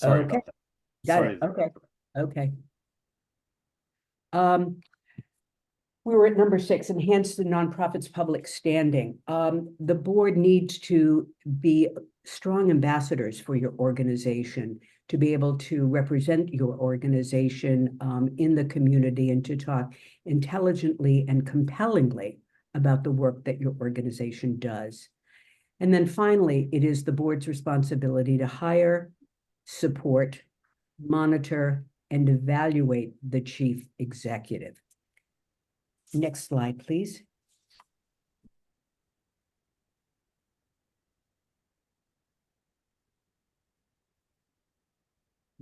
Sorry Okay, about that. got Sorry. it. Okay, okay. We were at number 6, enhance the nonprofit's public standing. The board needs to be strong ambassadors for your organization, to be able to represent your organization in the community and to talk intelligently and compellingly about the work that your organization does. And then finally, it is the board's responsibility to hire, support, monitor, and evaluate the chief executive. Next slide, please.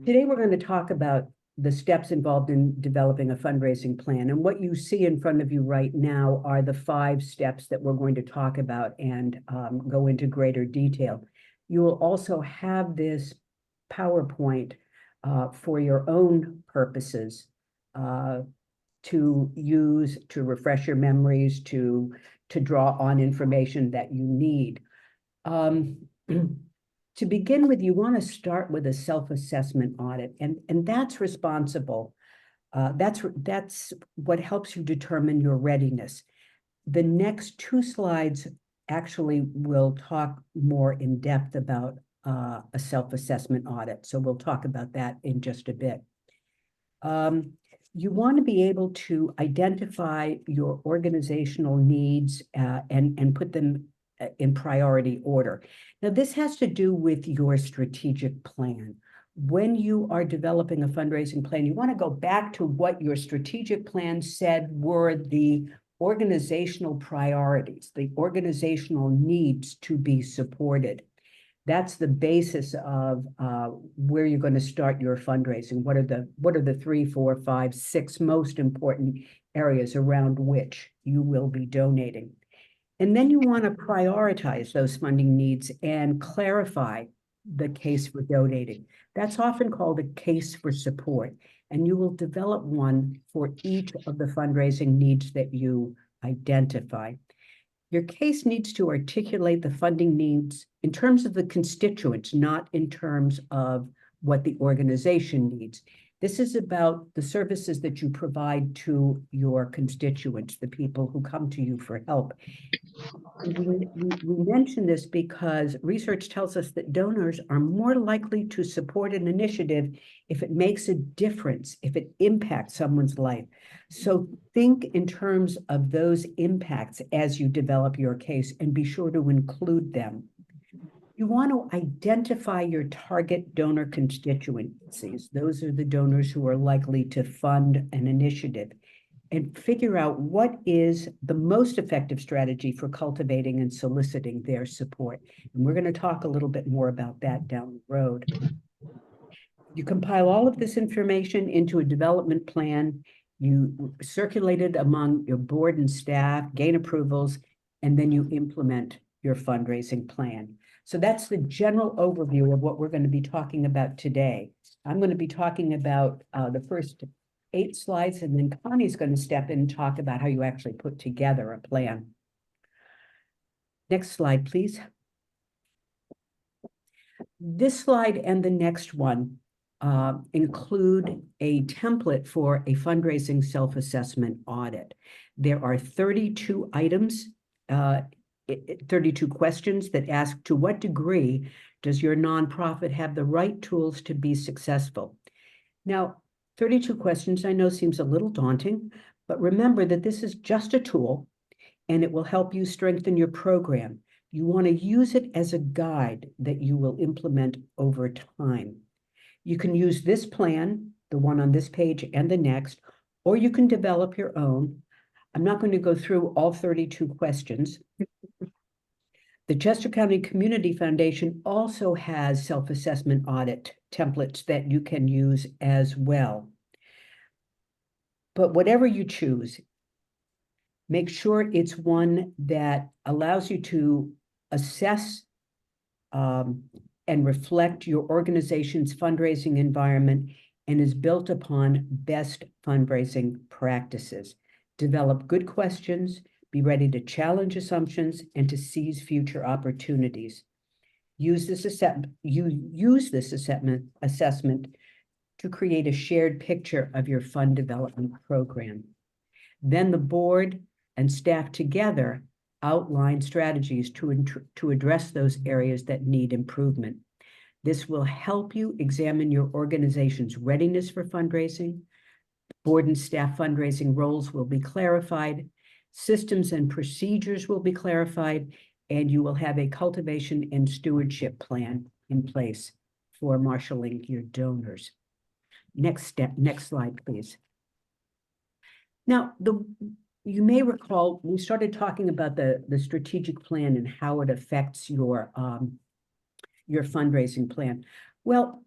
Today, we're going to talk about the steps involved in developing a fundraising plan. And what you see in front of you right now are the 5 steps that we're going to talk about and go into greater detail. You will also have this PowerPoint for your own purposes to use to refresh your memories, to draw on information that you need. To begin with, you want to start with a self-assessment audit, and that's responsible. That's what helps you determine your readiness. The next 2 slides actually will talk more in depth about a self-assessment audit, so we'll talk about that in just a bit. You want to be able to identify your organizational needs and put them in priority order. Now, this has to do with your strategic plan. When you are developing a fundraising plan, you want to go back to what your strategic plan said were the organizational priorities, the organizational needs to be supported. That's the basis of where you're going to start your fundraising. What are the 3, 4, 5, 6 most important areas around which you will be donating? And then you want to prioritize those funding needs and clarify the case for donating. That's often called a case for support, and you will develop one for each of the fundraising needs that you identify. Your case needs to articulate the funding needs in terms of the constituents, not in terms of what the organization needs. This is about the services that you provide to your constituents, the people who come to you for help. We mention this because research tells us that donors are more likely to support an initiative if it makes a difference, if it impacts someone's life. So think in terms of those impacts as you develop your case and be sure to include them. You want to identify your target donor constituencies. Those are the donors who are likely to fund an initiative, and figure out what is the most effective strategy for cultivating and soliciting their support. And we're going to talk a little bit more about that down the road. You compile all of this information into a development plan. You circulate it among your board and staff, gain approvals, and then you implement your fundraising plan. So that's the general overview of what we're going to be talking about today. I'm going to be talking about the first 8 slides, and then Connie's going to step in and talk about how you actually put together a plan. Next slide, please. This slide and the next one include a template for a fundraising self-assessment audit. There are 32 items, 32 questions that ask, to what degree does your nonprofit have the right tools to be successful? Now, 32 questions, I know seems a little daunting, but remember that this is just a tool and it will help you strengthen your program. You want to use it as a guide that you will implement over time. You can use this plan, the one on this page and the next, or you can develop your own. I'm not going to go through all 32 questions. The Chester County Community Foundation also has self-assessment audit templates that you can use as well. But whatever you choose, make sure it's one that allows you to assess and reflect your organization's fundraising environment and is built upon best fundraising practices. Develop good questions, be ready to challenge assumptions and to seize future opportunities. use this assessment to create a shared picture of your fund development program. Then the board and staff together outline strategies to address those areas that need improvement. This will help you examine your organization's readiness for fundraising. Board and staff fundraising roles will be clarified, systems and procedures will be clarified, and you will have a cultivation and stewardship plan in place for marshaling your donors. Next slide, please. Now, you may recall we started talking about the strategic plan and how it affects your fundraising plan. Well,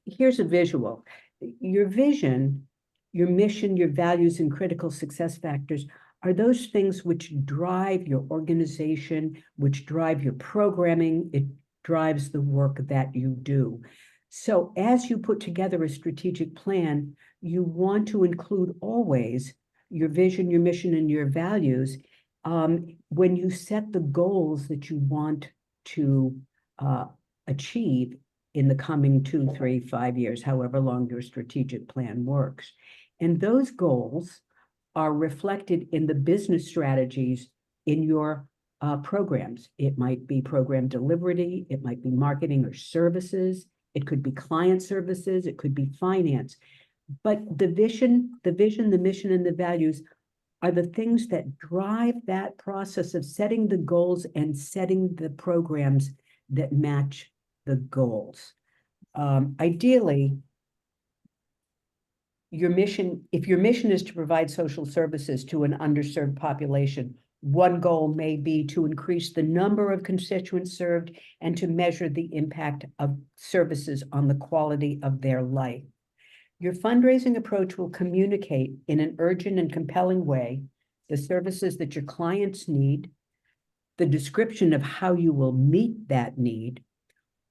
here's a visual. Your vision, your mission, your values, and critical success factors are those things which drive your organization, which drive your programming. It drives the work that you do. So as you put together a strategic plan, you want to include always your vision, your mission, and your values when you set the goals that you want to achieve in the coming 2, 3, 5 years, however long your strategic plan works. And those goals are reflected in the business strategies in your programs. It might be program delivery, it might be marketing or services, it could be client services, it could be finance. But the vision, the mission, and the values are the things that drive that process of setting the goals and setting the programs that match the goals. Ideally, your mission, if your mission is to provide social services to an underserved population, one goal may be to increase the number of constituents served and to measure the impact of services on the quality of their life. Your fundraising approach will communicate in an urgent and compelling way the services that your clients need, the description of how you will meet that need,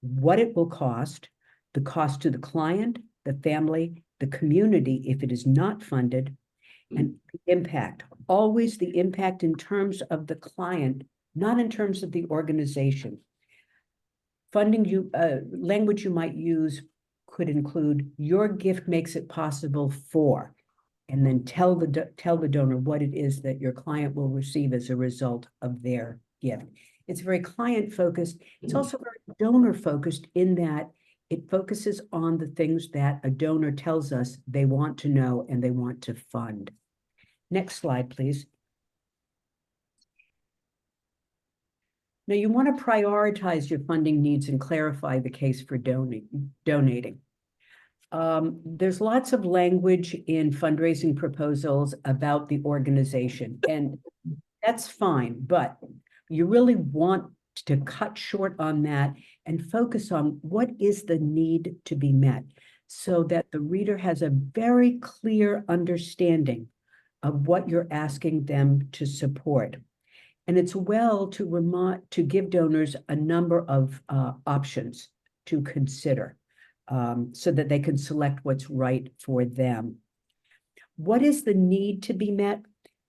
what it will cost, the cost to the client, the family, the community if it is not funded, and the impact. Always the impact in terms of the client, not in terms of the organization. Language you might use could include, your gift makes it possible for, and then tell the donor what it is that your client will receive as a result of their gift. It's very client-focused. It's also very donor-focused in that it focuses on the things that a donor tells us they want to know and they want to fund. Next slide, please. Now, you want to prioritize your funding needs and clarify the case for donating. There's lots of language in fundraising proposals about the organization, and that's fine, but you really want to cut short on that and focus on what is the need to be met so that the reader has a very clear understanding of what you're asking them to support. And it's well to give donors a number of options to consider so that they can select what's right for them. What is the need to be met?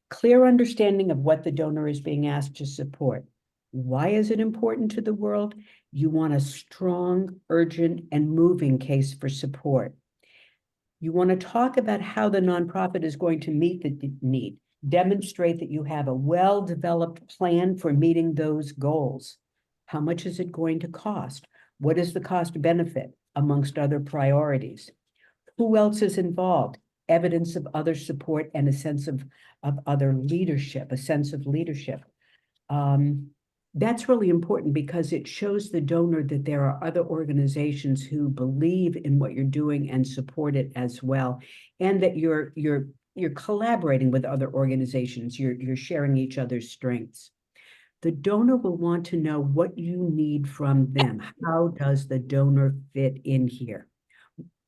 Clear understanding of what the donor is being asked to support. Why is it important to the world? You want a strong, urgent, and moving case for support. You want to talk about how the nonprofit is going to meet the need. Demonstrate that you have a well-developed plan for meeting those goals. How much is it going to cost? What is the cost benefit, amongst other priorities? Who else is involved? Evidence of other support and a sense of other leadership, a sense of leadership. That's really important because it shows the donor that there are other organizations who believe in what you're doing and support it as well, and that you're collaborating with other organizations. You're sharing each other's strengths. The donor will want to know what you need from them. How does the donor fit in here?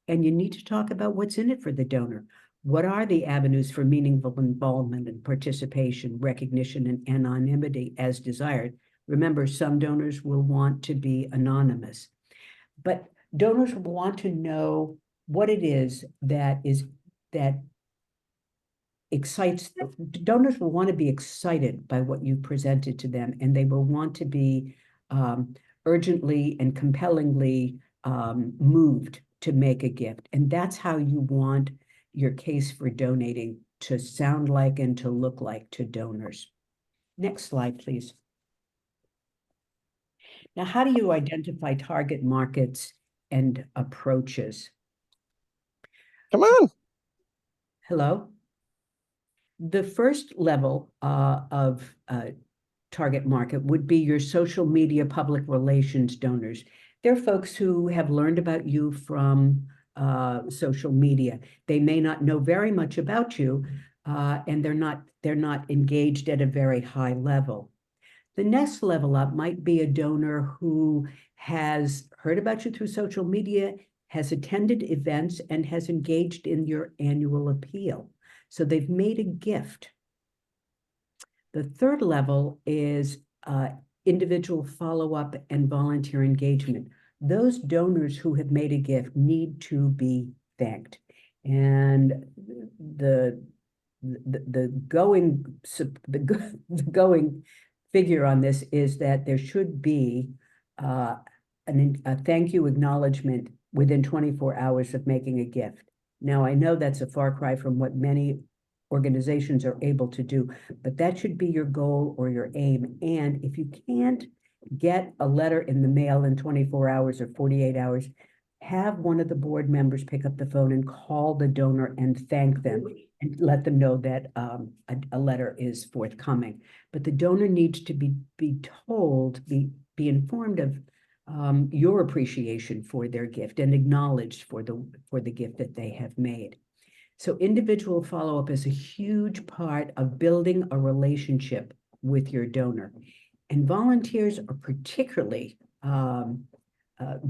And you need to talk about what's in it for the donor. What are the avenues for meaningful involvement and participation, recognition, and anonymity as desired? Remember, some donors will want to be anonymous, but donors will want to know what it is that excites. Donors will want to be excited by what you presented to them, and they will want to be urgently and compellingly moved to make a gift. And that's how you want your case for donating to sound like and to look like to donors. Next slide, please. Now, how do you identify target markets and approaches? Come on. Hello? The first level of target market would be your social media public relations donors. They're folks who have learned about you from social media. They may not know very much about you, and they're not engaged at a very high level. The next level up might be a donor who has heard about you through social media, has attended events, and has engaged in your annual appeal. So they've made a gift. The third level is individual follow-up and volunteer engagement. Those donors who have made a gift need to be thanked. And the going figure on this is that there should be a thank you acknowledgement within 24 hours of making a gift. Now, I know that's a far cry from what many organizations are able to do, but that should be your goal or your aim. And if you can't get a letter in the mail in 24 hours or 48 hours, have one of the board members pick up the phone and call the donor and thank them and let them know that a letter is forthcoming. But the donor needs to be told, be informed of your appreciation for their gift and acknowledged for the gift that they have made. So individual follow-up is a huge part of building a relationship with your donor. And volunteers are particularly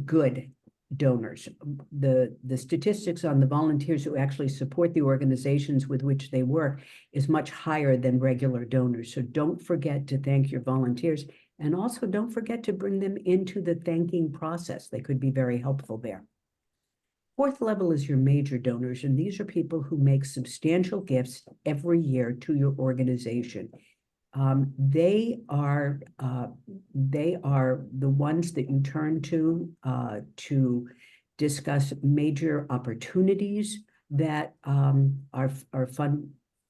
good donors. The statistics on the volunteers who actually support the organizations with which they work is much higher than regular donors. So don't forget to thank your volunteers, and also don't forget to bring them into the thanking process. They could be very helpful there. Fourth level is your major donors, and these are people who make substantial gifts every year to your organization. They are the ones that you turn to discuss major opportunities that are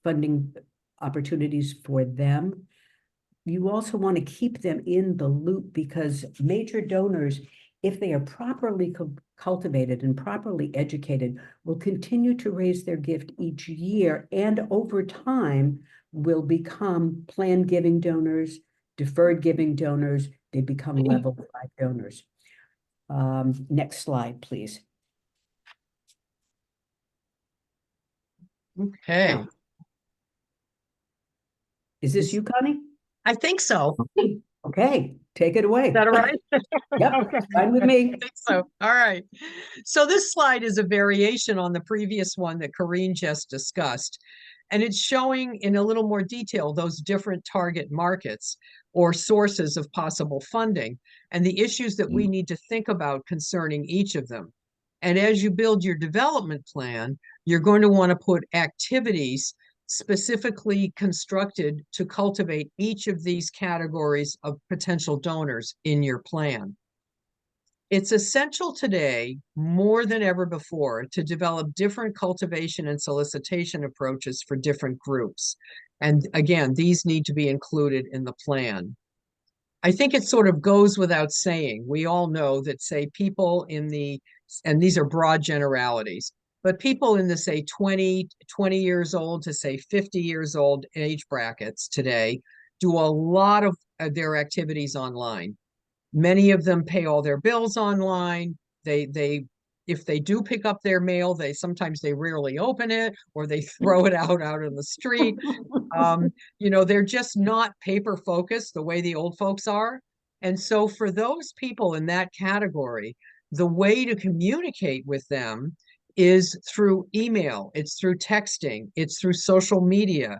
funding opportunities for them. You also want to keep them in the loop, because major donors, if they are properly cultivated and properly educated, will continue to raise their gift each year, and over time will become planned giving donors, deferred giving donors. They become level 5 donors. Next slide, please. Okay. Now, is this you, Connie? I think so. Okay, take it away. Is that all right? Yep, Okay. fine with me. I think so. All right. So this slide is a variation on the previous one that Corrine just discussed. And it's showing in a little more detail those different target markets or sources of possible funding and the issues that we need to think about concerning each of them. And as you build your development plan, you're going to want to put activities specifically constructed to cultivate each of these categories of potential donors in your plan. It's essential today, more than ever before, to develop different cultivation and solicitation approaches for different groups. And again, these need to be included in the plan. I think it sort of goes without saying. We all know that, say, people in the, and these are broad generalities, but people in the, say, 20 years old to, say, 50 years old age brackets today do a lot of their activities online. Many of them pay all their bills online. If they do pick up their mail, sometimes they rarely open it, or they throw it out in the street. They're just not paper focused the way the old folks are. And so for those people in that category, the way to communicate with them is through email, it's through texting, it's through social media.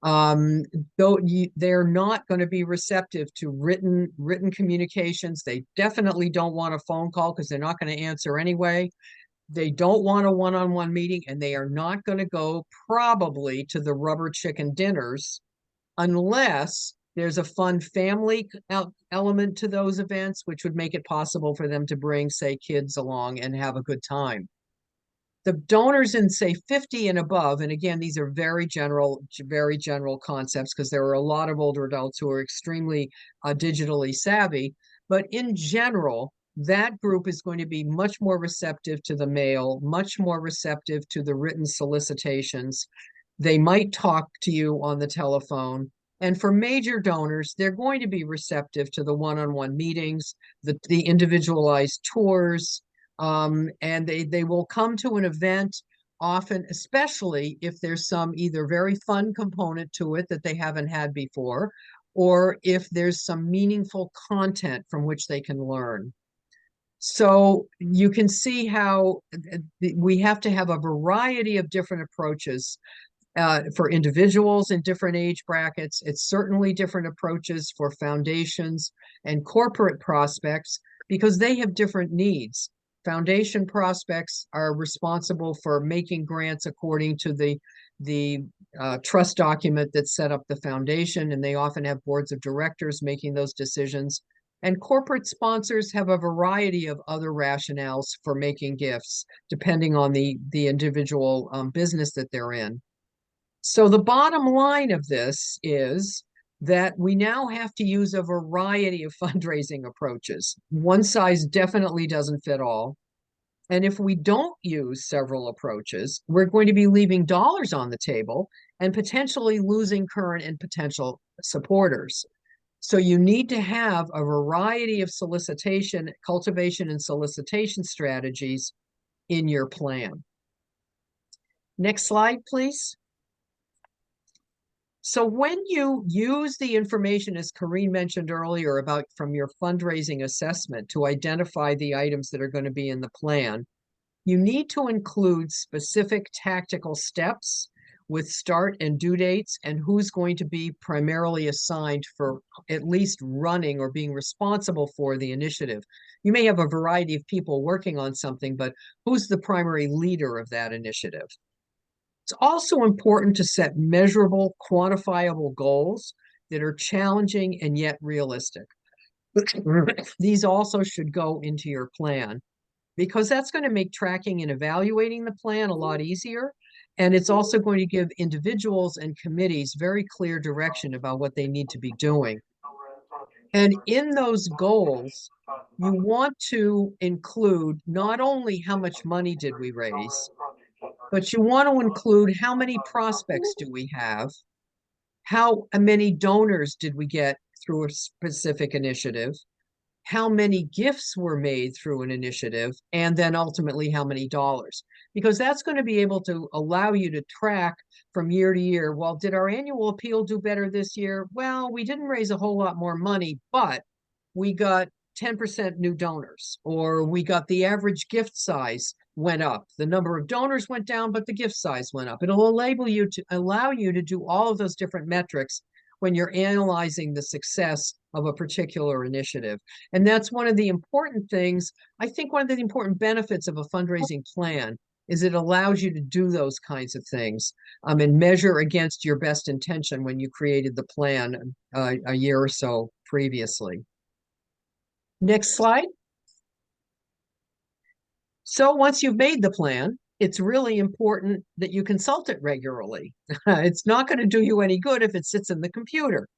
Though they're not going to be receptive to written communications. They definitely don't want a phone call because they're not going to answer anyway. They don't want a one-on-one meeting, and they are not going to go probably to the rubber chicken dinners unless There's a fun family element to those events, which would make it possible for them to bring, say, kids along and have a good time. The donors in, say, 50 and above, and again, these are very general concepts because there are a lot of older adults who are extremely digitally savvy. But in general, that group is going to be much more receptive to the mail, much more receptive to the written solicitations. They might talk to you on the telephone. And for major donors, they're going to be receptive to the one-on-one meetings, the individualized tours, and they will come to an event often, especially if there's some either very fun component to it that they haven't had before, or if there's some meaningful content from which they can learn. So you can see how we have to have a variety of different approaches for individuals in different age brackets. It's certainly different approaches for foundations and corporate prospects because they have different needs. Foundation prospects are responsible for making grants according to the trust document that set up the foundation, and they often have boards of directors making those decisions. And corporate sponsors have a variety of other rationales for making gifts, depending on the individual business that they're in. So the bottom line of this is that we now have to use a variety of fundraising approaches. One size definitely doesn't fit all. And if we don't use several approaches, we're going to be leaving dollars on the table and potentially losing current and potential supporters. So you need to have a variety of solicitation, cultivation, and solicitation strategies in your plan. Next slide, please. So when you use the information, as Corrine mentioned earlier, about from your fundraising assessment to identify the items that are going to be in the plan, you need to include specific tactical steps with start and due dates and who's going to be primarily assigned for at least running or being responsible for the initiative. You may have a variety of people working on something, but who's the primary leader of that initiative? It's also important to set measurable, quantifiable goals that are challenging and yet realistic. These also should go into your plan because that's going to make tracking and evaluating the plan a lot easier. And it's also going to give individuals and committees very clear direction about what they need to be doing. And in those goals, you want to include not only how much money did we raise, but you want to include how many prospects do we have, how many donors did we get through a specific initiative, how many gifts were made through an initiative, and then ultimately how many dollars. Because that's going to be able to allow you to track from year to year. Well, did our annual appeal do better this year? Well, we didn't raise a whole lot more money, but we got 10% new donors, or we got the average gift size went up. The number of donors went down, but the gift size went up. It'll allow you to do all of those different metrics when you're analyzing the success of a particular initiative. And that's one of the important things. I think one of the important benefits of a fundraising plan is it allows you to do those kinds of things and measure against your best intention when you created the plan a year or so previously. Next slide. So once you've made the plan, it's really important that you consult it regularly. It's not going to do you any good if it sits in the computer.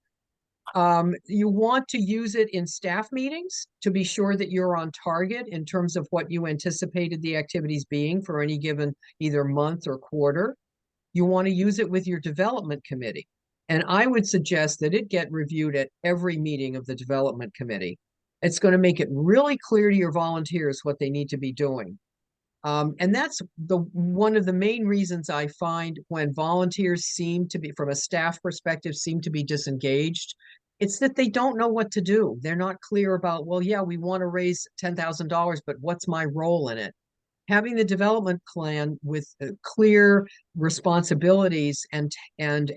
You want to use it in staff meetings to be sure that you're on target in terms of what you anticipated the activities being for any given either month or quarter. You want to use it with your development committee. And I would suggest that it get reviewed at every meeting of the development committee. It's going to make it really clear to your volunteers what they need to be doing. And that's one of the main reasons I find when volunteers seem to be, from a staff perspective, seem to be disengaged. It's that they don't know what to do. They're not clear about, well, yeah, we want to raise $10,000, but what's my role in it? Having the development plan with clear responsibilities and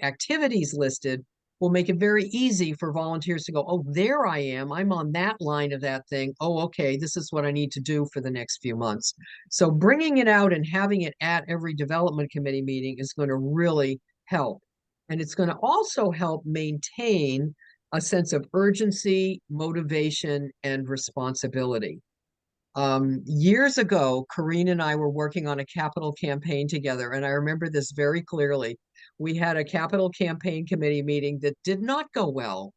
activities listed will make it very easy for volunteers to go, oh, there I am. I'm on that line of that thing. Oh, okay, this is what I need to do for the next few months. So bringing it out and having it at every development committee meeting is going to really help. And it's going to also help maintain a sense of urgency, motivation, and responsibility. Years ago, Corrine and I were working on a capital campaign together, and I remember this very clearly. We had a capital campaign committee meeting that did not go well.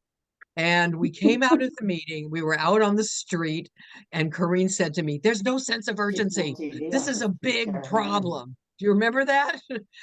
And we came out of the meeting, we were out on the street, and Corrine said to me, "There's no sense of urgency. This is a big problem." Do you remember that?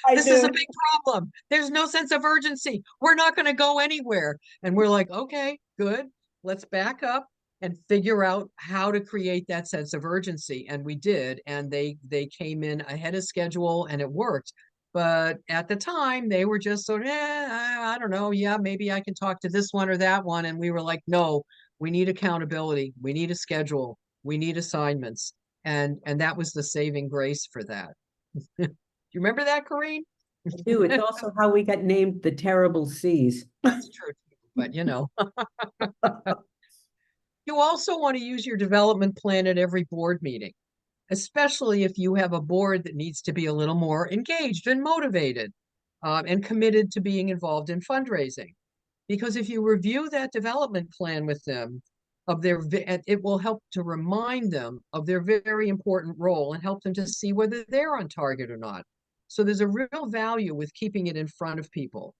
This is a big problem. There's no sense of urgency. We're not going to go anywhere. And we're like, okay, good. Let's back up and figure out how to create that sense of urgency. And we did. And they came in ahead of schedule and it worked. But at the time, they were just sort of, I don't know. Yeah, maybe I can talk to this one or that one. And we were like, no, we need accountability. We need a schedule. We need assignments. And that was the saving grace for that. Do you remember that, Corrine? I do. It's also how we got named the Terrible Seas. That's true, but you know. You also want to use your development plan at every board meeting, especially if you have a board that needs to be a little more engaged and motivated and committed to being involved in fundraising. Because if you review that development plan with them, it will help to remind them of their very important role and help them to see whether they're on target or not. So there's a real value with keeping it in front of people.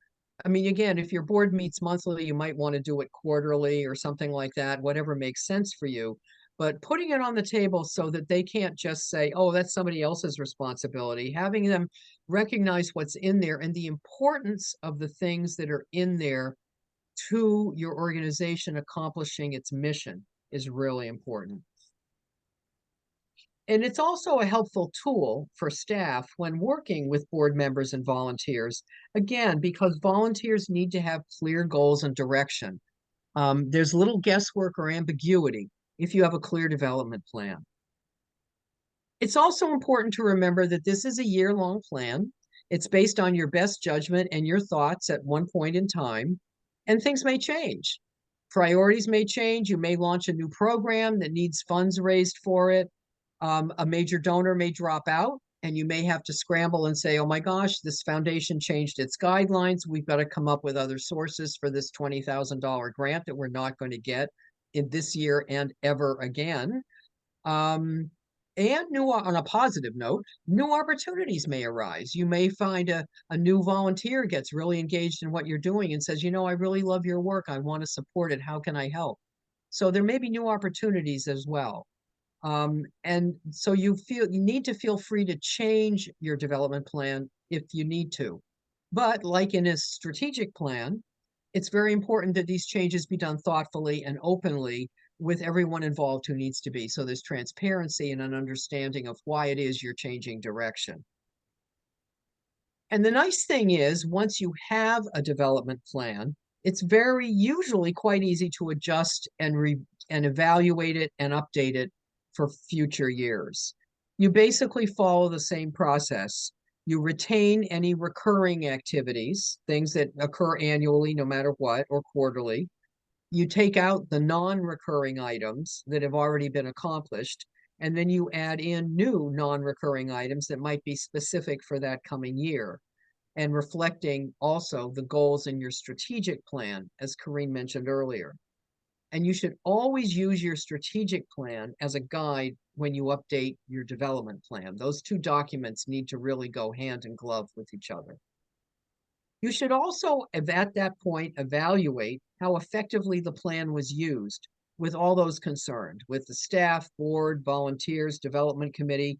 I mean, again, if your board meets monthly, you might want to do it quarterly or something like that, whatever makes sense for you. But putting it on the table so that they can't just say, oh, that's somebody else's responsibility, having them recognize what's in there and the importance of the things that are in there to your organization accomplishing its mission is really important. And it's also a helpful tool for staff when working with board members and volunteers, again, because volunteers need to have clear goals and direction. There's little guesswork or ambiguity if you have a clear development plan. It's also important to remember that this is a year-long plan. It's based on your best judgment and your thoughts at one point in time, and things may change. Priorities may change. You may launch a new program that needs funds raised for it. A major donor may drop out, and you may have to scramble and say, oh my gosh, this foundation changed its guidelines. We've got to come up with other sources for this $20,000 grant that we're not going to get in this year and ever again. And on a positive note, new opportunities may arise. You may find a new volunteer gets really engaged in what you're doing and says, you know, I really love your work. I want to support it. How can I help? So there may be new opportunities as well. And so you need to feel free to change your development plan if you need to. But like in a strategic plan, it's very important that these changes be done thoughtfully and openly with everyone involved who needs to be. So there's transparency and an understanding of why it is you're changing direction. And the nice thing is, once you have a development plan, it's usually quite easy to adjust and evaluate it and update it for future years. You basically follow the same process. You retain any recurring activities, things that occur annually, no matter what, or quarterly. You take out the non-recurring items that have already been accomplished, and then you add in new non-recurring items that might be specific for that coming year, and reflecting also the goals in your strategic plan, as Corrine mentioned earlier. And you should always use your strategic plan as a guide when you update your development plan. Those two documents need to really go hand in glove with each other. You should also, at that point, evaluate how effectively the plan was used with all those concerned, with the staff, board, volunteers, development committee.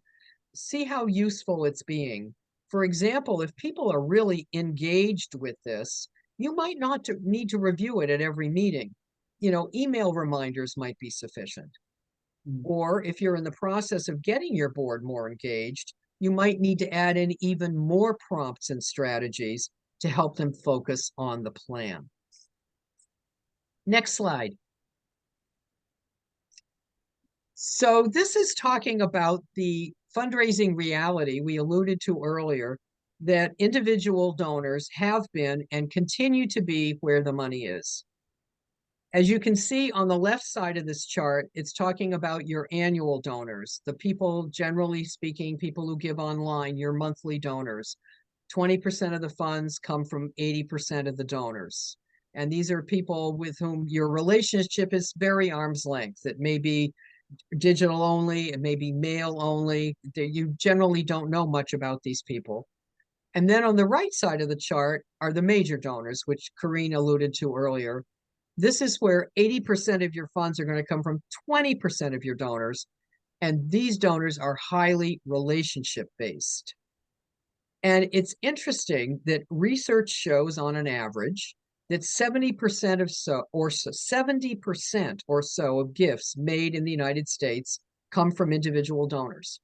See how useful it's being. For example, if people are really engaged with this, you might not need to review it at every meeting. You know, email reminders might be sufficient. Or if you're in the process of getting your board more engaged, you might need to add in even more prompts and strategies to help them focus on the plan. Next slide. So this is talking about the fundraising reality we alluded to earlier, that individual donors have been and continue to be where the money is. As you can see on the left side of this chart, it's talking about your annual donors, the people, generally speaking, people who give online, your monthly donors. 20% of the funds come from 80% of the donors. And these are people with whom your relationship is very arm's length. It may be digital only, it may be mail only. You generally don't know much about these people. And then on the right side of the chart are the major donors, which Corrine alluded to earlier. This is where 80% of your funds are going to come from 20% of your donors. And these donors are highly relationship based. And it's interesting that research shows on an average that 70% of 70% or so of gifts made in the United States come from individual donors.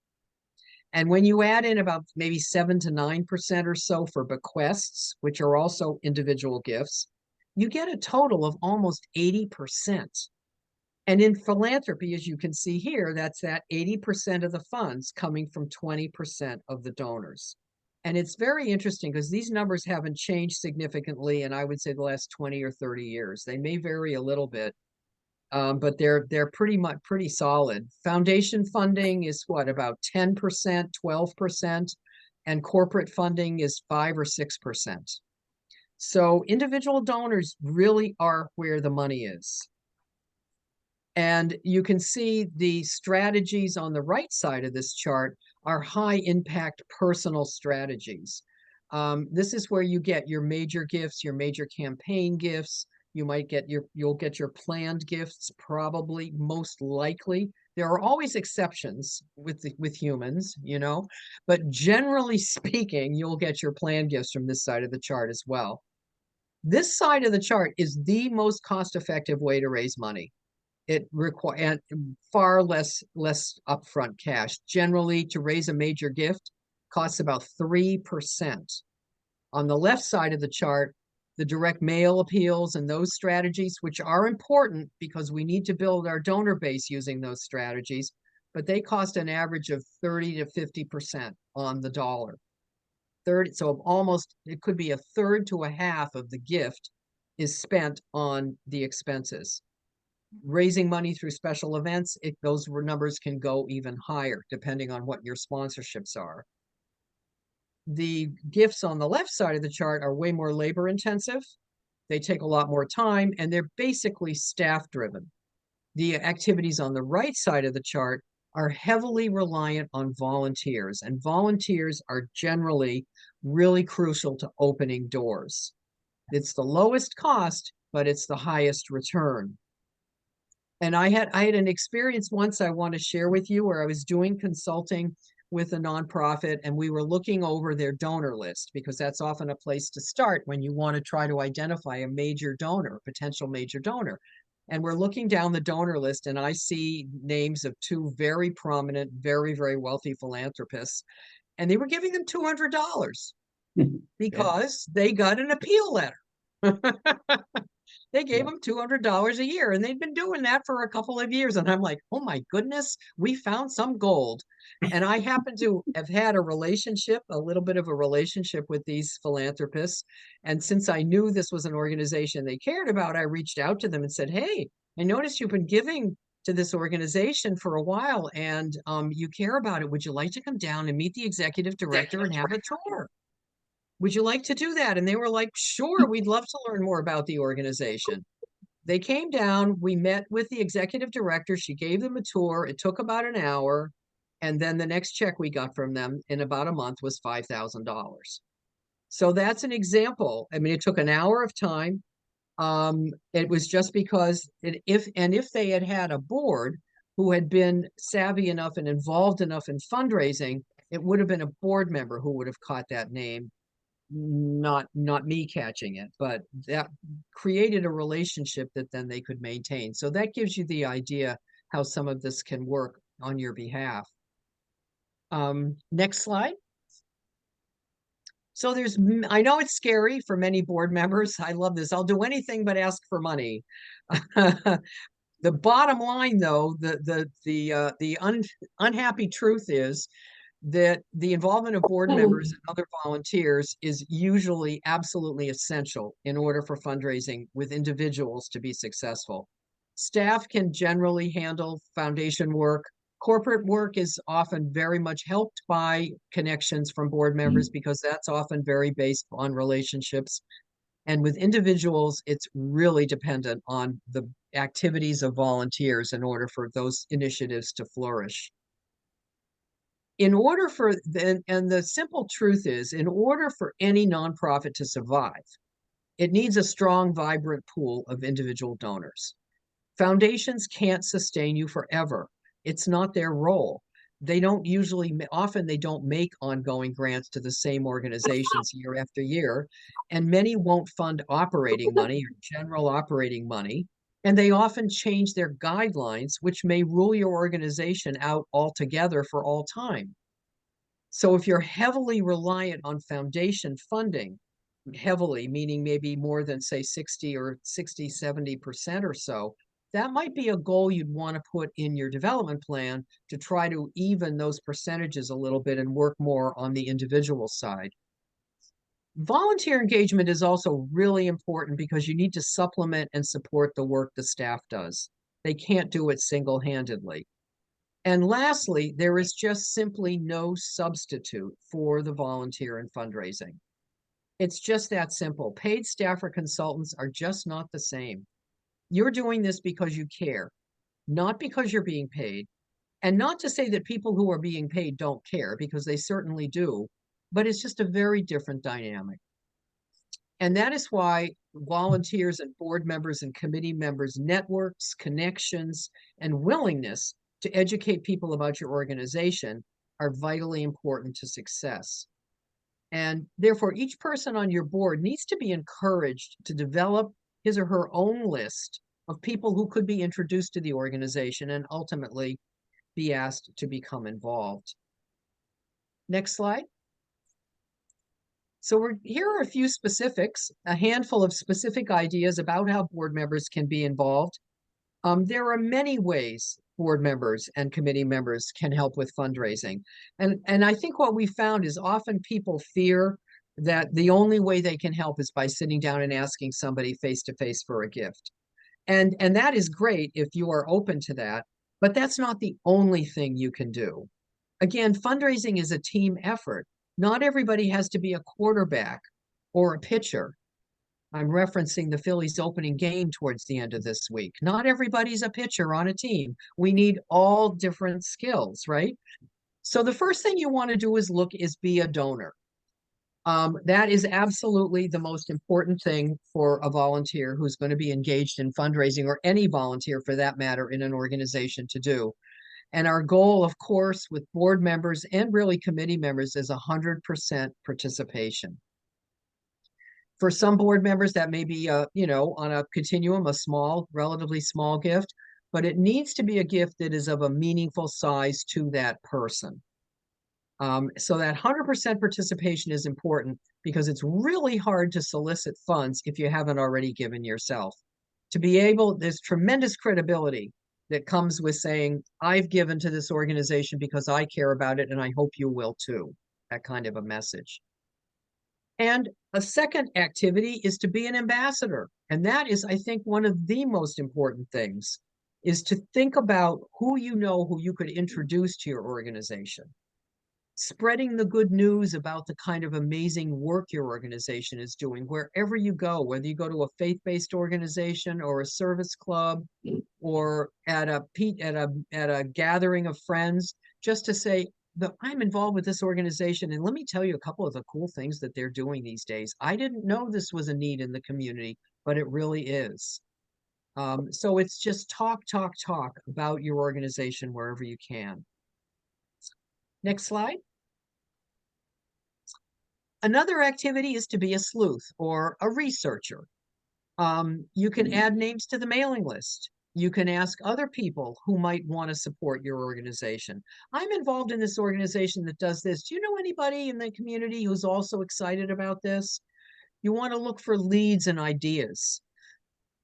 And when you add in about maybe 7 to 9% or so for bequests, which are also individual gifts, you get a total of almost 80%. And in philanthropy, as you can see here, that's that 80% of the funds coming from 20% of the donors. And it's very interesting because these numbers haven't changed significantly in, I would say, the last 20 or 30 years. They may vary a little bit, but they're pretty solid. Foundation funding is what, about 10%, 12%, and corporate funding is 5 or 6%. So individual donors really are where the money is. And you can see the strategies on the right side of this chart are high impact personal strategies. This is where you get your major gifts, your major campaign gifts. You'll get your planned gifts, probably, most likely. There are always exceptions with humans, but generally speaking, you'll get your planned gifts from this side of the chart as well. This side of the chart is the most cost-effective way to raise money. It requires far less upfront cash. Generally, to raise a major gift costs about 3%. On the left side of the chart, the direct mail appeals and those strategies, which are important because we need to build our donor base using those strategies, but they cost an average of 30 to 50% on the dollar. So almost, it could be a third to a half of the gift is spent on the expenses. Raising money through special events, those numbers can go even higher depending on what your sponsorships are. The gifts on the left side of the chart are way more labor intensive. They take a lot more time, and they're basically staff driven. The activities on the right side of the chart are heavily reliant on volunteers, and volunteers are generally really crucial to opening doors. It's the lowest cost, but it's the highest return. And I had an experience once I want to share with you where I was doing consulting with a nonprofit, and we were looking over their donor list, because that's often a place to start when you want to try to identify a major donor, potential major donor. And we're looking down the donor list, and I see names of two very prominent, very, very wealthy philanthropists, and they were giving them $200 because they got an appeal letter. They gave them $200 a year, and they'd been doing that for a couple of years. And I'm like, oh my goodness, we found some gold. And I happen to have had a little bit of a relationship with these philanthropists. And since I knew this was an organization they cared about, I reached out to them and said, hey, I noticed you've been giving to this organization for a while, and you care about it. Would you like to come down and meet the executive director and have a tour? Would you like to do that? And they were like, sure, we'd love to learn more about the organization. They came down, we met with the executive director, she gave them a tour, it took about an hour, and then the next check we got from them in about a month was $5,000. So that's an example. I mean, it took an hour of time. It was just because if they had had a board who had been savvy enough and involved enough in fundraising, it would have been a board member who would have caught that name, not me catching it, but that created a relationship that then they could maintain. So that gives you the idea how some of this can work on your behalf. Next slide. So I know it's scary for many board members. I love this. I'll do anything but ask for money. The bottom line, though, the unhappy truth is that the involvement of board members and other volunteers is usually absolutely essential in order for fundraising with individuals to be successful. Staff can generally handle foundation work. Corporate work is often very much helped by connections from board members because that's often very based on relationships. And with individuals, it's really dependent on the activities of volunteers in order for those initiatives to flourish. In order for, and the simple truth is, in order for any nonprofit to survive, it needs a strong, vibrant pool of individual donors. Foundations can't sustain you forever. It's not their role. They don't usually, often they don't make ongoing grants to the same organizations year after year, and many won't fund operating money or general operating money, and they often change their guidelines, which may rule your organization out altogether for all time. So if you're heavily reliant on foundation funding, heavily, meaning maybe more than say 70% or so, that might be a goal you'd want to put in your development plan to try to even those percentages a little bit and work more on the individual side. Volunteer engagement is also really important because you need to supplement and support the work the staff does. They can't do it single-handedly. And lastly, there is just simply no substitute for the volunteer in fundraising. It's just that simple. Paid staff or consultants are just not the same. You're doing this because you care, not because you're being paid. And not to say that people who are being paid don't care, because they certainly do, but it's just a very different dynamic. And that is why volunteers and board members and committee members' networks, connections, and willingness to educate people about your organization are vitally important to success. And therefore, each person on your board needs to be encouraged to develop his or her own list of people who could be introduced to the organization and ultimately be asked to become involved. Next slide. So here are a few specifics, a handful of specific ideas about how board members can be involved. There are many ways board members and committee members can help with fundraising. And I think what we found is often people fear that the only way they can help is by sitting down and asking somebody face-to-face for a gift. And that is great if you are open to that, but that's not the only thing you can do. Again, fundraising is a team effort. Not everybody has to be a quarterback or a pitcher. I'm referencing the Phillies opening game towards the end of this week. Not everybody's a pitcher on a team. We need all different skills, right? So the first thing you want to do is be a donor. That is absolutely the most important thing for a volunteer who's going to be engaged in fundraising, or any volunteer for that matter in an organization, to do. And our goal, of course, with board members and really committee members is 100% participation. For some board members, that may be, on a continuum, a small, relatively small gift, but it needs to be a gift that is of a meaningful size to that person. So that 100% participation is important, because it's really hard to solicit funds if you haven't already given yourself. To be able, there's tremendous credibility that comes with saying, I've given to this organization because I care about it and I hope you will too. That kind of a message. And a second activity is to be an ambassador. And that is, I think, one of the most important things, is to think about who you could introduce to your organization. Spreading the good news about the kind of amazing work your organization is doing wherever you go, whether you go to a faith-based organization or a service club or at a gathering of friends, just to say that I'm involved with this organization, and let me tell you a couple of the cool things that they're doing these days. I didn't know this was a need in the community, but it really is. So it's just talk about your organization wherever you can. Next slide. Another activity is to be a sleuth or a researcher. You can add names to the mailing list. You can ask other people who might want to support your organization. I'm involved in this organization that does this. Do you know anybody in the community who's also excited about this? You want to look for leads and ideas.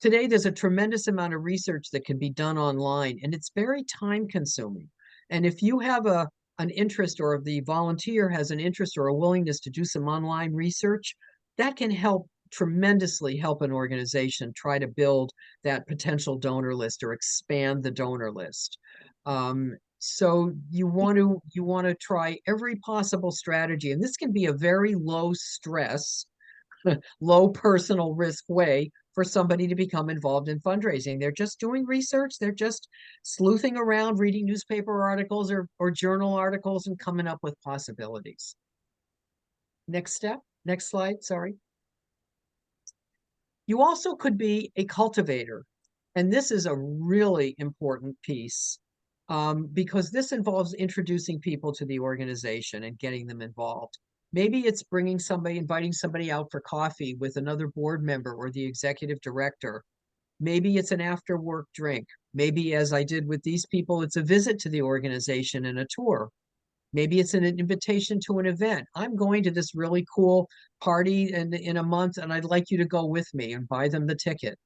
Today, there's a tremendous amount of research that can be done online, and it's very time consuming. And if you have an interest, or if the volunteer has an interest or a willingness to do some online research, that can tremendously help an organization try to build that potential donor list or expand the donor list. So you want to try every possible strategy, and this can be a very low stress low personal risk way for somebody to become involved in fundraising. They're just doing research. They're just sleuthing around, reading newspaper articles or journal articles and coming up with possibilities. Next step, next slide, sorry. You also could be a cultivator. And this is a really important piece because this involves introducing people to the organization and getting them involved. Maybe it's inviting somebody out for coffee with another board member or the executive director. Maybe it's an after work drink. Maybe, as I did with these people, it's a visit to the organization and a tour. Maybe it's an invitation to an event. I'm going to this really cool party in a month, and I'd like you to go with me, and buy them the ticket.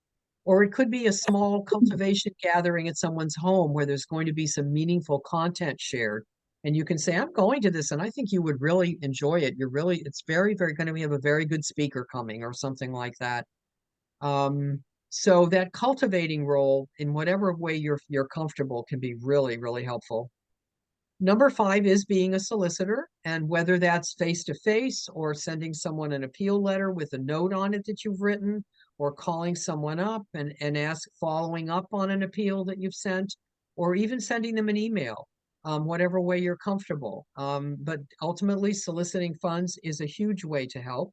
Or it could be a small cultivation gathering at someone's home where there's going to be some meaningful content shared. And you can say, I'm going to this and I think you would really enjoy it. It's very, very going to have a very good speaker coming or something like that. So that cultivating role in whatever way you're comfortable can be really, really helpful. Number 5 is being a solicitor, and whether that's face-to-face or sending someone an appeal letter with a note on it that you've written, or calling someone up and following up on an appeal that you've sent, or even sending them an email, whatever way you're comfortable. But ultimately, soliciting funds is a huge way to help.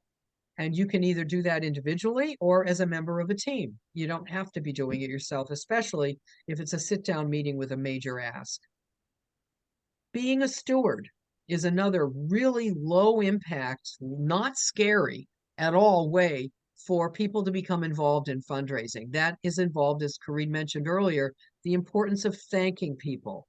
And you can either do that individually or as a member of a team. You don't have to be doing it yourself, especially if it's a sit-down meeting with a major ask. Being a steward is another really low impact, not scary at all way for people to become involved in fundraising. That is involved, as Corrine mentioned earlier, the importance of thanking people.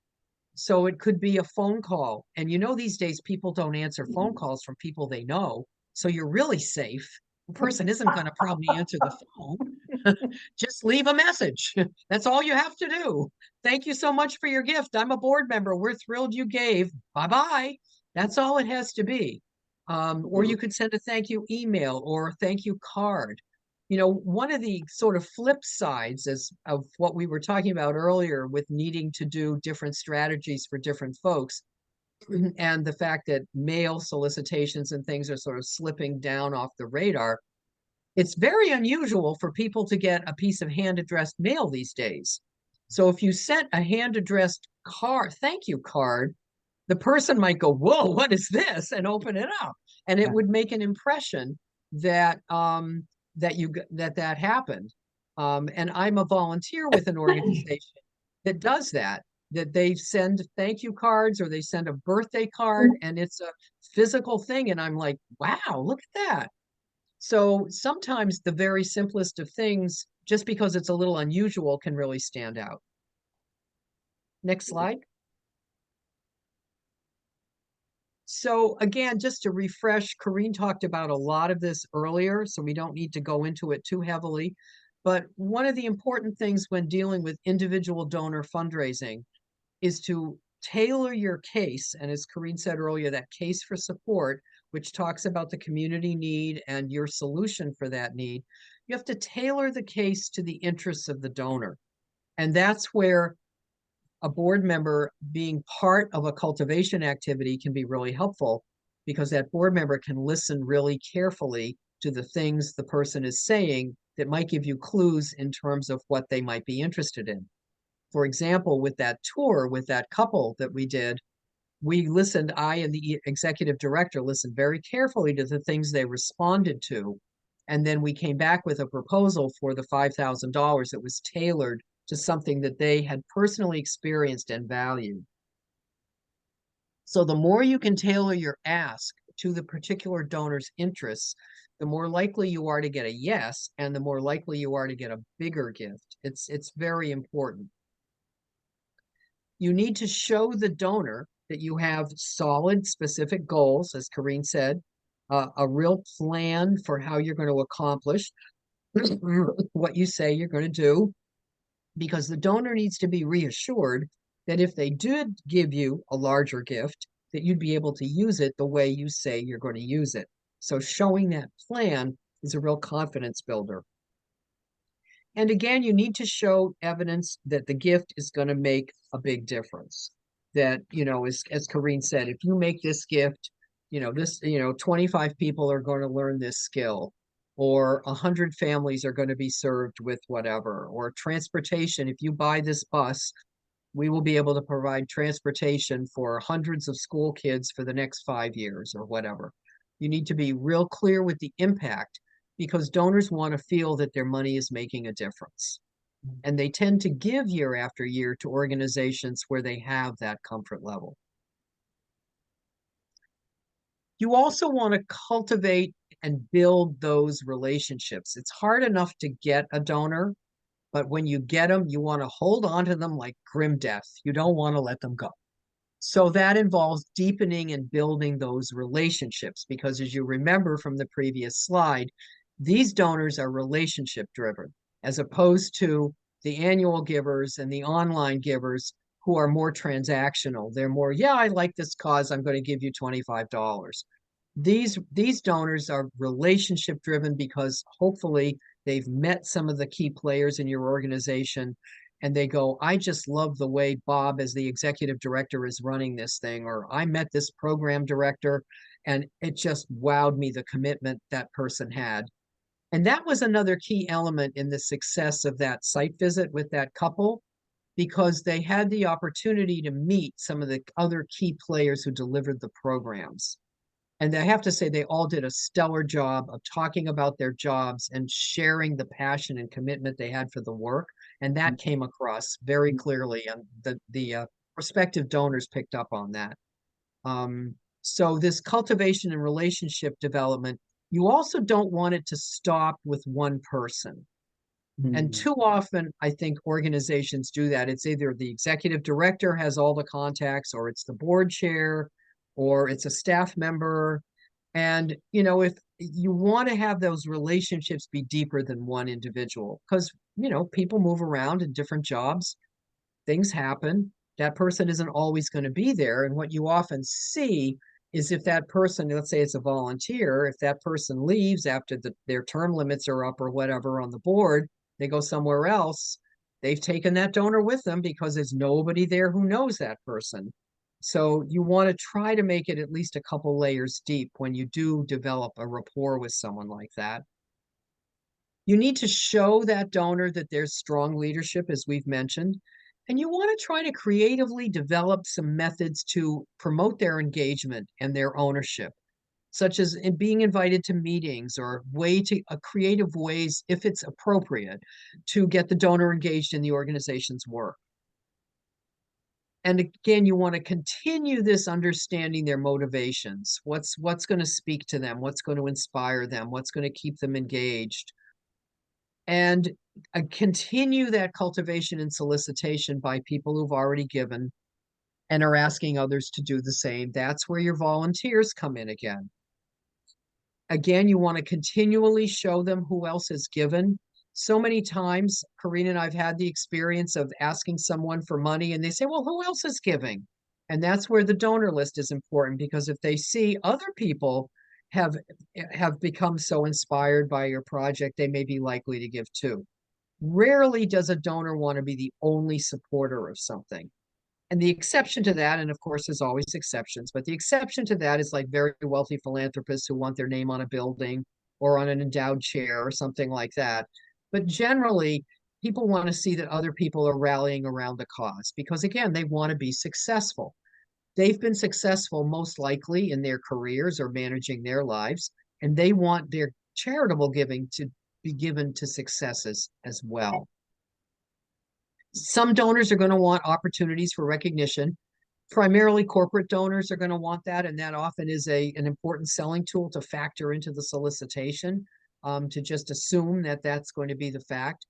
So it could be a phone call. And these days people don't answer phone calls from people they know. So you're really safe. The person isn't going to probably answer the phone. Just leave a message. That's all you have to do. Thank you so much for your gift. I'm a board member. We're thrilled you gave. Bye-bye. That's all it has to be. Or you could send a thank you email or a thank you card. One of the sort of flip sides of what we were talking about earlier with needing to do different strategies for different folks and the fact that mail solicitations and things are sort of slipping down off the radar, it's very unusual for people to get a piece of hand-addressed mail these days. So if you sent a hand-addressed thank you card, the person might go, whoa, what is this? And open it up. And it would make an impression that that happened. And I'm a volunteer with an organization that does that they send thank you cards or they send a birthday card and it's a physical thing. And I'm like, wow, look at that. So sometimes the very simplest of things, just because it's a little unusual, can really stand out. Next slide. So again, just to refresh, Corrine talked about a lot of this earlier, so we don't need to go into it too heavily. But one of the important things when dealing with individual donor fundraising is to tailor your case. And as Corrine said earlier, that case for support, which talks about the community need and your solution for that need, you have to tailor the case to the interests of the donor. And that's where a board member being part of a cultivation activity can be really helpful, because that board member can listen really carefully to the things the person is saying that might give you clues in terms of what they might be interested in. For example, with that tour, with that couple that we did, I and the executive director listened very carefully to the things they responded to. And then we came back with a proposal for the $5,000 that was tailored to something that they had personally experienced and valued. So the more you can tailor your ask to the particular donor's interests, the more likely you are to get a yes, and the more likely you are to get a bigger gift. It's very important. You need to show the donor that you have solid, specific goals, as Corrine said, a real plan for how you're going to accomplish what you say you're going to do, because the donor needs to be reassured that if they did give you a larger gift, that you'd be able to use it the way you say you're going to use it. So showing that plan is a real confidence builder. And again, you need to show evidence that the gift is going to make a big difference. That, as Corrine said, if you make this gift, 25 people are going to learn this skill. or 100 families are going to be served with whatever, or transportation. If you buy this bus, we will be able to provide transportation for hundreds of school kids for the next 5 years or whatever. You need to be real clear with the impact, because donors want to feel that their money is making a difference. And they tend to give year after year to organizations where they have that comfort level. You also want to cultivate and build those relationships. It's hard enough to get a donor, but when you get them, you want to hold on to them like grim death. You don't want to let them go. So that involves deepening and building those relationships, because as you remember from the previous slide, these donors are relationship driven, as opposed to the annual givers and the online givers who are more transactional. They're more, yeah, I like this cause, I'm going to give you $25. These donors are relationship driven because hopefully they've met some of the key players in your organization, and they go, I just love the way Bob as the executive director is running this thing, or I met this program director and it just wowed me, the commitment that person had. And that was another key element in the success of that site visit with that couple, because they had the opportunity to meet some of the other key players who delivered the programs. And I have to say, they all did a stellar job of talking about their jobs and sharing the passion and commitment they had for the work. And that came across very clearly, and the prospective donors picked up on that. So this cultivation and relationship development, you also don't want it to stop with one person. And too often, I think organizations do that. It's either the executive director has all the contacts, or it's the board chair, or it's a staff member. And, you know, if you want to have those relationships be deeper than one individual, because, you know, people move around in different jobs, things happen. That person isn't always going to be there. And what you often see is, if that person, let's say it's a volunteer, if that person leaves after their term limits are up or whatever on the board, they go somewhere else, they've taken that donor with them because there's nobody there who knows that person. So you want to try to make it at least a couple layers deep when you do develop a rapport with someone like that. You need to show that donor that there's strong leadership, as we've mentioned, and you want to try to creatively develop some methods to promote their engagement and their ownership, such as in being invited to meetings, or creative ways, if it's appropriate, to get the donor engaged in the organization's work. And again, you want to continue this understanding their motivations. What's going to speak to them? What's going to inspire them? What's going to keep them engaged? And continue that cultivation and solicitation by people who've already given and are asking others to do the same. That's where your volunteers come in again. Again, you want to continually show them who else has given. So many times, Corrine and I've had the experience of asking someone for money and they say, well, who else is giving? And that's where the donor list is important, because if they see other people have become so inspired by your project, they may be likely to give too. Rarely does a donor want to be the only supporter of something. And the exception to that, and of course there's always exceptions, but the exception to that is like very wealthy philanthropists who want their name on a building or on an endowed chair or something like that. But generally, people want to see that other people are rallying around the cause, because again, they want to be successful. They've been successful most likely in their careers or managing their lives, and they want their charitable giving to be given to successes as well. Some donors are going to want opportunities for recognition. Primarily corporate donors are going to want that, and that often is an important selling tool to factor into the solicitation, to just assume that that's going to be the fact.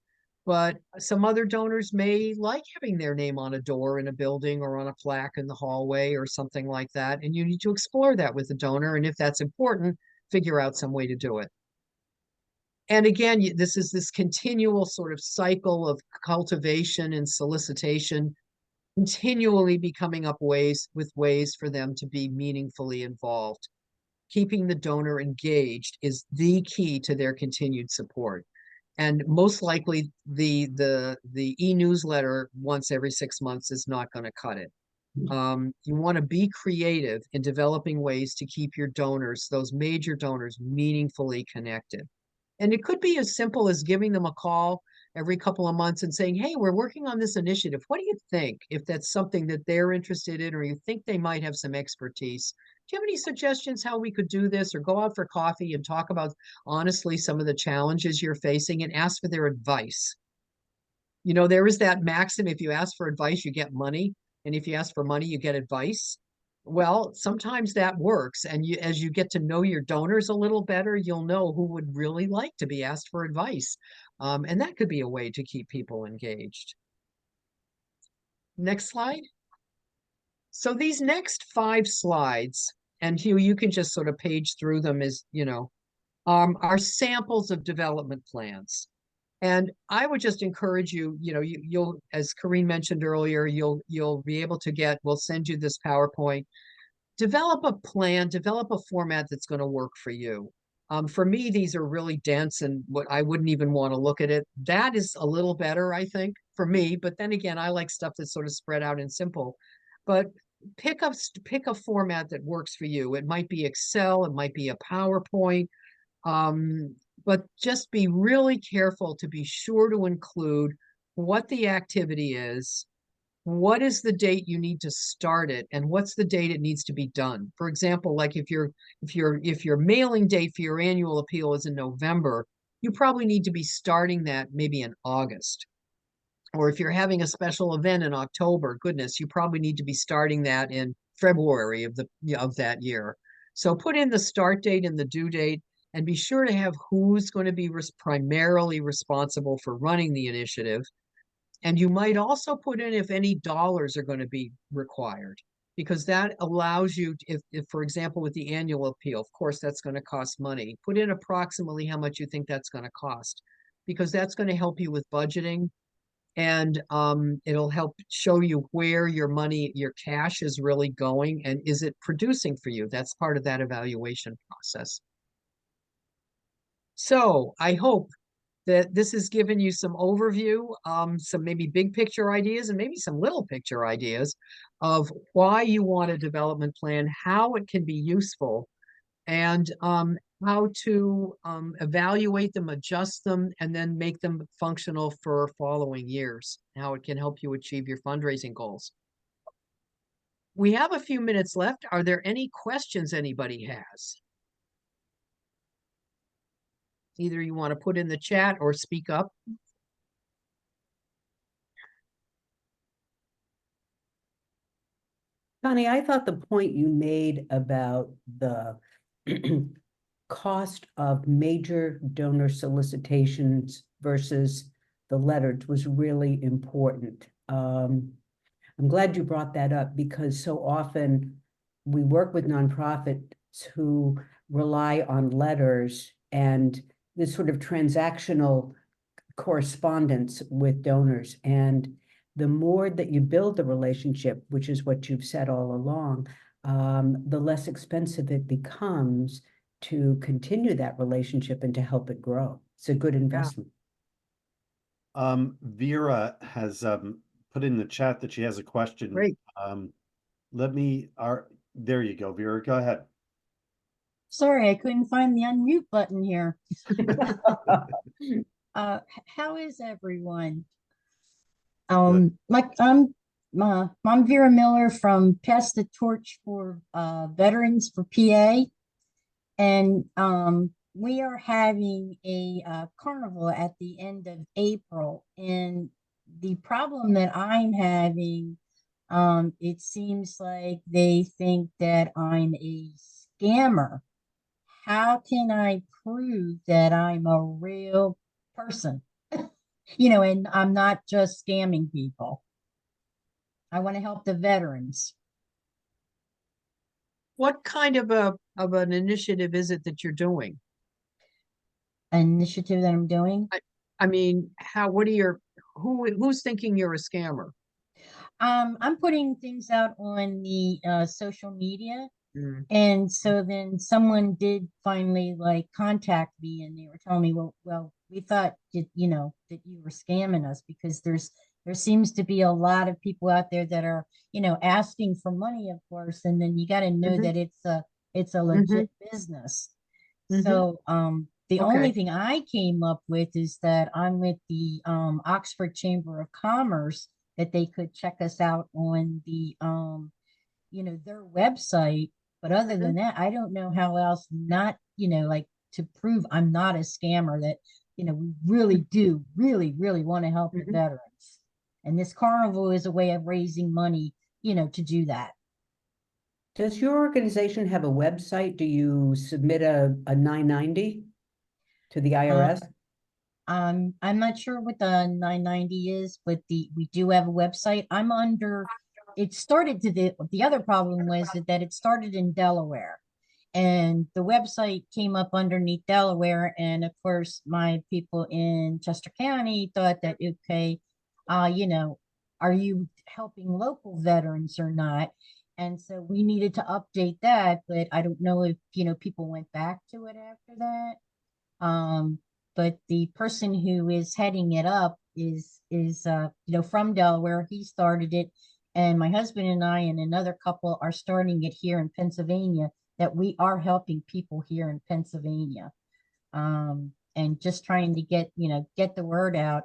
But some other donors may like having their name on a door in a building or on a plaque in the hallway or something like that, and you need to explore that with the donor, and if that's important, figure out some way to do it. And again, this is this continual sort of cycle of cultivation and solicitation, continually be coming up ways for them to be meaningfully involved. Keeping the donor engaged is the key to their continued support. And most likely the e-newsletter once every 6 months is not going to cut it. You want to be creative in developing ways to keep your donors, those major donors, meaningfully connected. And it could be as simple as giving them a call every couple of months and saying, hey, we're working on this initiative. What do you think? If that's something that they're interested in, or you think they might have some expertise, do you have any suggestions how we could do this, or go out for coffee and talk about honestly some of the challenges you're facing and ask for their advice? You know, there is that maxim, if you ask for advice, you get money. And if you ask for money, you get advice. Well, sometimes that works. And you, as you get to know your donors a little better, you'll know who would really like to be asked for advice. And that could be a way to keep people engaged. Next slide. So these next 5 slides, and Hugh, you can just sort of page through them as, are samples of development plans. And I would just encourage you, you'll, as Corrine mentioned earlier, you'll be able to we'll send you this PowerPoint. Develop a plan, develop a format that's going to work for you. For me, these are really dense and what I wouldn't even want to look at it. That is a little better, I think, for me. But then again, I like stuff that's sort of spread out and simple. But pick a format that works for you. It might be Excel, it might be a PowerPoint. But just be really careful to be sure to include what the activity is, what is the date you need to start it, and what's the date it needs to be done. For example, like if your mailing date for your annual appeal is in November, you probably need to be starting that maybe in August. Or if you're having a special event in October, goodness, you probably need to be starting that in February of that year. So put in the start date and the due date, and be sure to have who's going to be primarily responsible for running the initiative. And you might also put in if any dollars are going to be required, because that allows you, if for example, with the annual appeal, of course, that's going to cost money. Put in approximately how much you think that's going to cost, because that's going to help you with budgeting. And it'll help show you where your money, your cash is really going, and is it producing for you? That's part of that evaluation process. So I hope that this has given you some overview, some maybe big picture ideas and maybe some little picture ideas of why you want a development plan, how it can be useful, and how to evaluate them, adjust them, and then make them functional for following years, how it can help you achieve your fundraising goals. We have a few minutes left. Are there any questions anybody has? Either you want to put in the chat or speak up. Connie, I thought the point you made about the cost of major donor solicitations versus the letters was really important. I'm glad you brought that up, because so often we work with nonprofits who rely on letters and this sort of transactional correspondence with donors. And the more that you build the relationship, which is what you've said all along, the less expensive it becomes to continue that relationship and to help it grow. It's a good investment. Vera has put in the chat that she has a question. Great. There you go, Vera. Go ahead. Sorry, I couldn't find the unmute button here. How is everyone? I'm Vera Miller from Pass the Torch for Veterans for PA, and we are having a carnival at the end of April. And the problem that I'm having, it seems like they think that I'm a scammer. How can I prove that I'm a real person? And I'm not just scamming people. I want to help the veterans. What kind of an initiative is it that you're doing? An initiative that I'm doing? I mean, who's thinking you're a scammer? I'm putting things out on the social media. Mm. And so then someone did finally contact me, and they were telling me, well, we thought that you were scamming us, because there seems to be a lot of people out there that are, asking for money, of course, and then you got to know that it's a legit business. So The only Okay. thing I came up with is that I'm with the Oxford Chamber of Commerce, that they could check us out on the their website. But other than that, I don't know how else not, like to prove I'm not a scammer, that, we really do really want to help the Mhm. veterans. And this carnival is a way of raising money, to do that. Does your organization have a website? Do you submit a 990 to the IRS? I'm not sure what the 990 is, but we do have a website. I'm under, it started to the other problem was that it started in Delaware. And the website came up underneath Delaware. And of course, my people in Chester County thought that, okay, are you helping local veterans or not? And so we needed to update that, but I don't know if, people went back to it after that. But the person who is heading it up is from Delaware. He started it, and my husband and I and another couple are starting it here in Pennsylvania. That we are helping people here in Pennsylvania, and just trying to get the word out.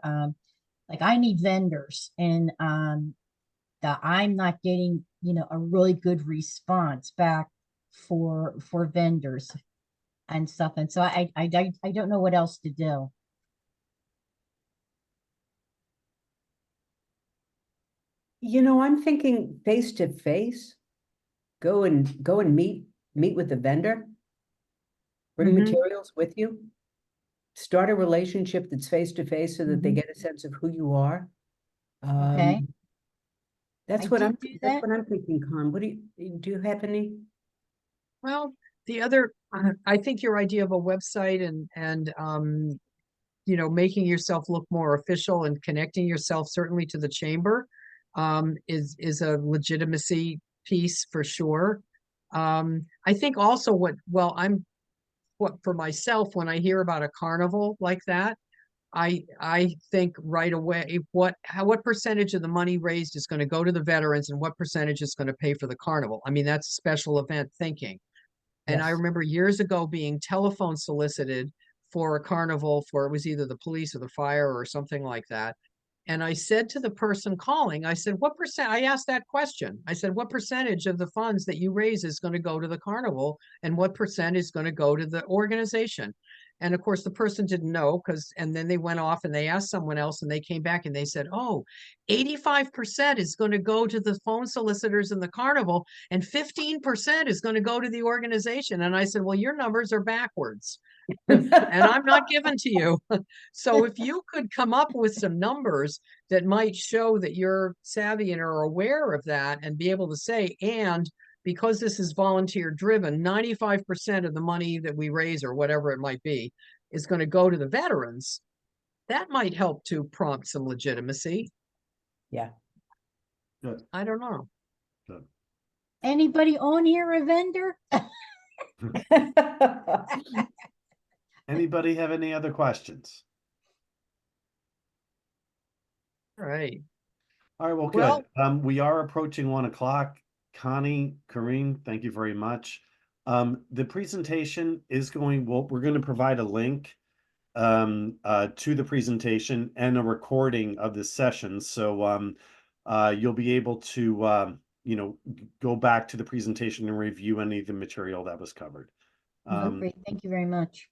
Like I need vendors, and that I'm not getting a really good response back for vendors and stuff. And so I don't know what else to do. I'm thinking face to face. Go and meet with the vendor. Bring Mhm. materials with you. Start a relationship that's face to face so that they Mhm. get a sense of who you are. Okay. That's I what did do that. thinking, Con. What do you have any? Well, the other, I think your idea of a website and making yourself look more official and connecting yourself certainly to the chamber is a legitimacy piece for sure. I think also what for myself, when I hear about a carnival like that, I think right away what percentage of the money raised is going to go to the veterans and what percentage is going to pay for the carnival. I mean, that's special event thinking. And I Yes. remember years ago being telephone solicited for a carnival for it was either the police or the fire or something like that. And I said to the person calling, I said, what percent? I asked that question. I said, what percentage of the funds that you raise is going to go to the carnival and what percent is going to go to the organization? And of course, the person didn't know and then they went off and they asked someone else and they came back and they said, oh, 85% is going to go to the phone solicitors in the carnival and 15% is going to go to the organization. And I said, well, your numbers are backwards and I'm not given to you. So if you could come up with some numbers that might show that you're savvy and are aware of that and be able to say, and because this is volunteer driven, 95% of the money that we raise or whatever it might be is going to go to the veterans. That might help to prompt some legitimacy. Yeah. Good. I don't know. Good. Anybody on here a vendor? Anybody have any other questions? All right. All right, well, Well- good. We are approaching 1 o'clock. Connie, Corrine, thank you very much. The presentation is we're going to provide a link to the presentation and a recording of this session. So you'll be able to go back to the presentation and review any of the material that was covered. Oh, great. Thank you very much.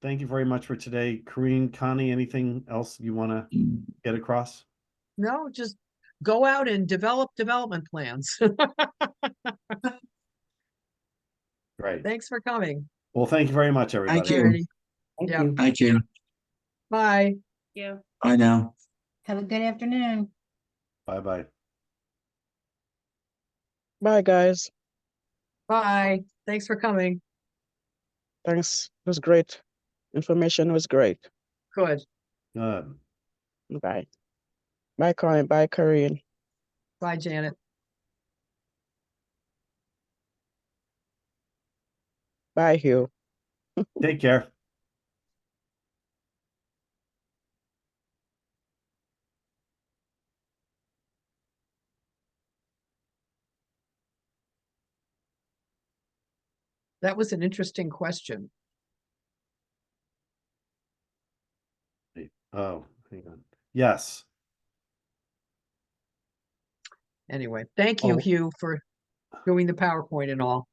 Thank you very much for today. Corrine, Connie, anything else you want to get across? No, just go out and develop development plans. Great. Thanks for coming. Well, thank you very much, everybody. Thank you. Alrighty. Thank Yeah. you. Thank you. Bye. Yeah. I know. Have a good afternoon. Bye-bye. Bye, guys. Bye. Thanks for coming. Thanks. It was great. Information was great. Good. Good. Bye. Bye, Connie. Bye, Corrine. Bye, Janet. Bye, Hugh. Take care. That was an interesting question. Oh, hang on. Yes. Anyway, thank you, Oh. Hugh, for doing the PowerPoint and all.